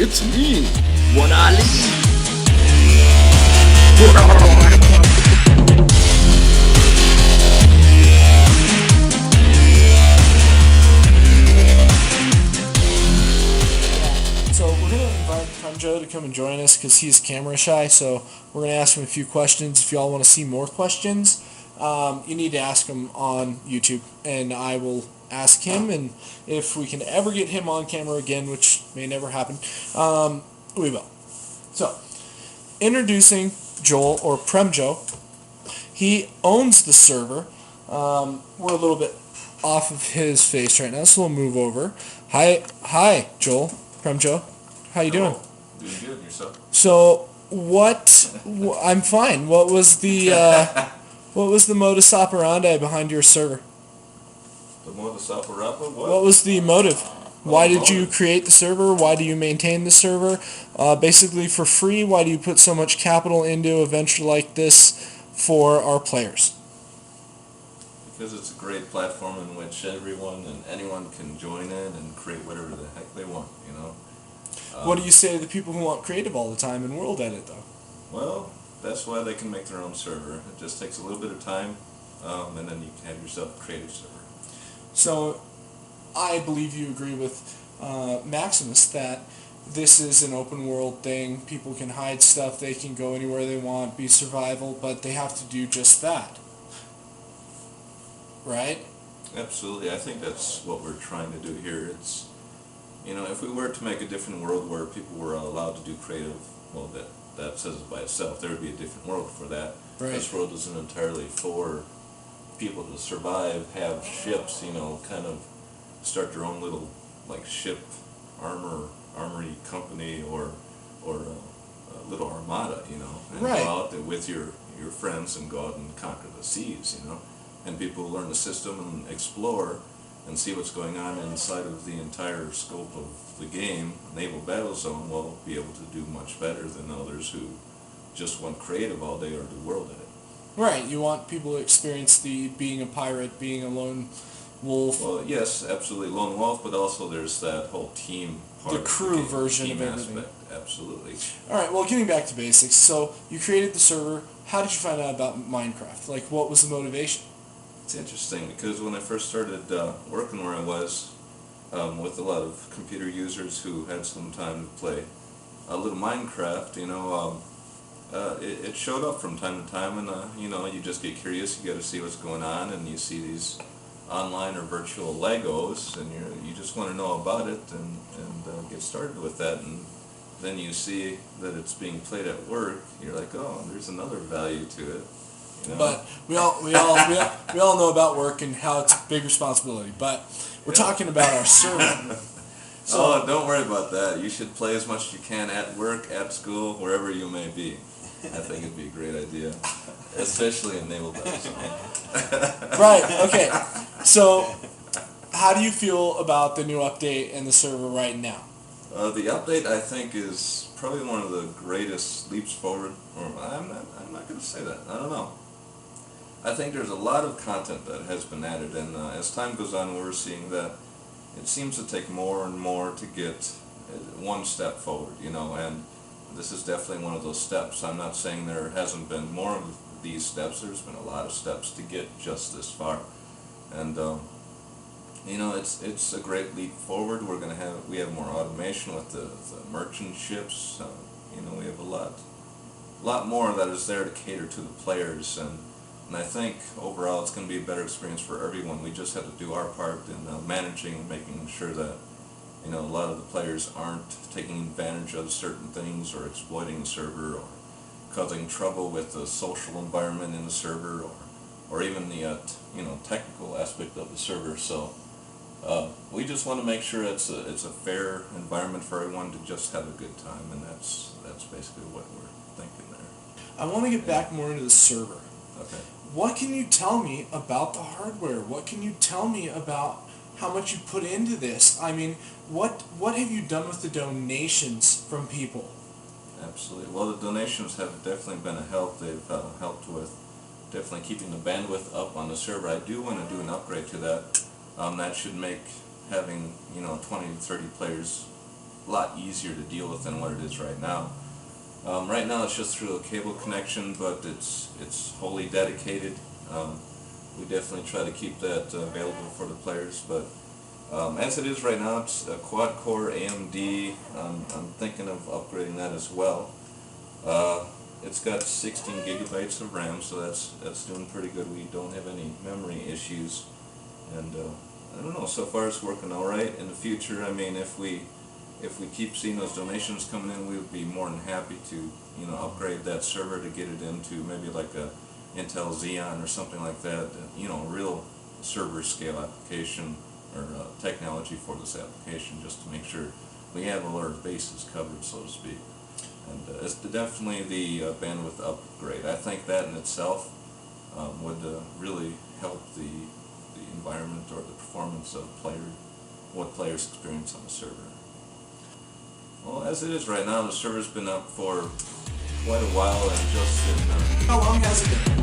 It's me, One Ali. So we're going to invite Premejo to come and join us because he's camera shy. So we're going to ask him a few questions. If y'all want to see more questions, you need to ask him on YouTube, and I will ask him. And if we can ever get him on camera again, which may never happen, we will. So introducing Joel, or Premejo. He owns the server. We're a little bit off of his face right now, so we'll move over. Hi, Joel. Premejo, how you doing? Doing good, yourself? So, I'm fine. What was the modus operandi behind your server? The modus operandi? What was the motive? Why did you create the server? Why do you maintain the server? Basically for free. Why do you put so much capital into a venture like this for our players? Because it's a great platform in which everyone and anyone can join in and create whatever the heck they want, you know. What do you say to the people who want creative all the time and world edit, though? Well, that's why they can make their own server. It just takes a little bit of time, and then you can have yourself a creative server. So, I believe you agree with Maximus that this is an open world thing. People can hide stuff, they can go anywhere they want, be survival, but they have to do just that. Right? Absolutely. I think that's what we're trying to do here. It's, you know, if we were to make a different world where people were allowed to do creative, well, that says it by itself. There would be a different world for that. Right. This world isn't entirely for people to survive, have ships, you know, kind of start their own little, like, ship armory company or a little armada, you know, and right. Go out there with your friends and go out and conquer the seas, you know. And people learn the system and explore and see what's going on inside of the entire scope of the game. Naval Battle Zone will be able to do much better than others who just want creative all day or do world edit. Right, you want people to experience the being a pirate, being a lone wolf. Well, yes, absolutely, lone wolf, but also there's that whole team part the crew of the game, version team of everything. Aspect. Absolutely. All right, well, getting back to basics. So you created the server. How did you find out about Minecraft? Like, what was the motivation? It's interesting because when I first started working where I was with a lot of computer users who had some time to play a little Minecraft, you know, it showed up from time to time, and you know, you just get curious, you got to see what's going on, and you see these online or virtual Legos, and you just want to know about it and get started with that, and then you see that it's being played at work. You're like, oh, there's another value to it. You know? But we all know about work and how it's a big responsibility. But we're talking about our server. So, oh, don't worry about that. You should play as much as you can at work, at school, wherever you may be. I think it'd be a great idea, especially in Naval Battle Zone. Right. Okay. So, how do you feel about the new update and the server right now? The update, I think, is probably one of the greatest leaps forward. Or I'm not going to say that. I don't know. I think there's a lot of content that has been added, and as time goes on, we're seeing that it seems to take more and more to get one step forward, you know, and this is definitely one of those steps. I'm not saying there hasn't been more of these steps. There's been a lot of steps to get just this far, and you know, it's a great leap forward. We have more automation with the merchant ships. You know, we have a lot more that is there to cater to the players, and I think overall it's going to be a better experience for everyone. We just have to do our part in managing and making sure that, you know, a lot of the players aren't taking advantage of certain things or exploiting the server or causing trouble with the social environment in the server or even the you know, technical aspect of the server. So we just want to make sure it's a fair environment for everyone to just have a good time, and that's basically what we're thinking there. I want to get back more into the server. Okay. What can you tell me about the hardware? What can you tell me about how much you put into this? I mean, what have you done with the donations from people? Absolutely. Well, the donations have definitely been a help. They've helped with definitely keeping the bandwidth up on the server. I do want to do an upgrade to that. That should make having, you know, 20 to 30 players a lot easier to deal with than what it is right now. Right now it's just through a cable connection, but it's wholly dedicated. We definitely try to keep that available for the players, but as it is right now, it's a quad-core AMD. I'm thinking of upgrading that as well. It's got 16 gigabytes of RAM, so that's doing pretty good. We don't have any memory issues, and I don't know. So far, it's working all right. In the future, I mean, if we keep seeing those donations coming in, we would be more than happy to upgrade that server to get it into maybe like a Intel Xeon or something like that. Real server scale application or technology for this application, just to make sure we have all our bases covered, so to speak. And it's definitely the bandwidth upgrade. I think that in itself would really help the environment or the performance of what players experience on the server. Well, as it is right now, the server's been up for quite a while, and just in How long has it been?